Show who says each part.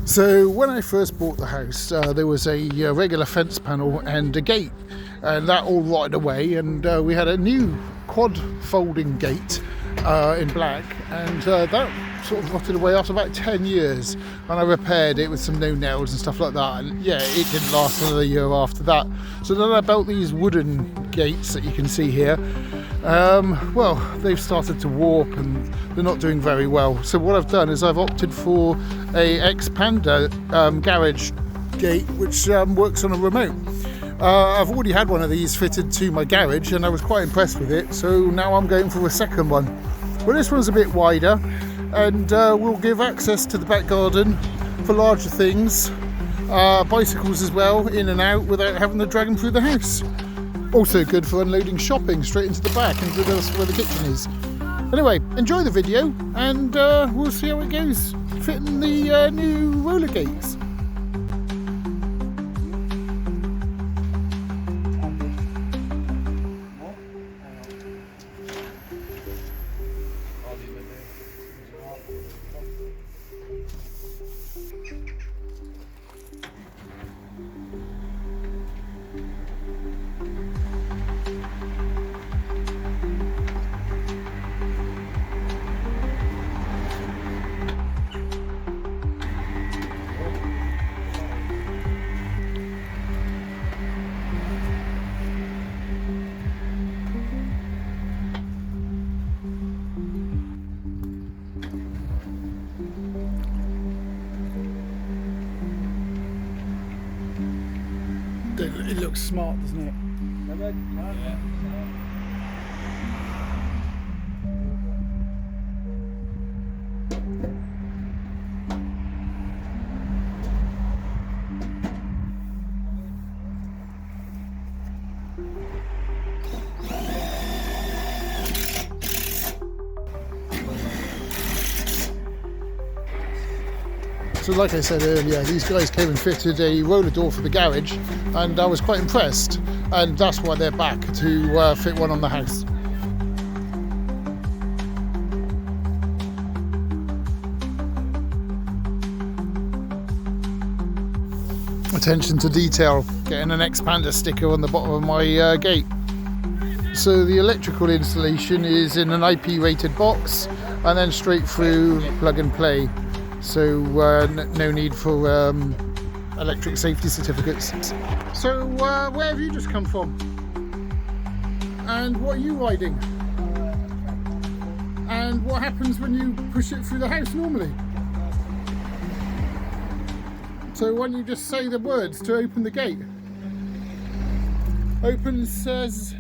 Speaker 1: So when I first bought the house, there was a regular fence panel and a gate, and that all rotted away, and we had a new quad folding gate in black, and that sort of rotted away after about 10 years, and I repaired it with some no nails and stuff like that, and yeah, it didn't last another year after that. So then I built these wooden gates that you can see here. Well, they've started to warp and they're not doing very well. So what I've done is I've opted for a Xpanda Garage gate, which works on a remote. I've already had one of these fitted to my garage and I was quite impressed with it, so now I'm going for a second one. Well, this one's a bit wider and will give access to the back garden for larger things, bicycles as well, in and out without having to drag them through the house. Also good for unloading shopping straight into the back and that's where the kitchen is. Anyway, enjoy the video and we'll see how it goes fitting the new roller gates. It looks smart, doesn't it? Yeah. So like I said earlier, these guys came and fitted a roller door for the garage and I was quite impressed, and that's why they're back to fit one on the house. Attention to detail, getting an Xpanda sticker on the bottom of my gate. So the electrical installation is in an IP rated box and then straight through plug and play. So no need for electric safety certificates. So where have you just come from? And what are you riding? And what happens when you push it through the house normally? So why don't you just say the words to open the gate? Open says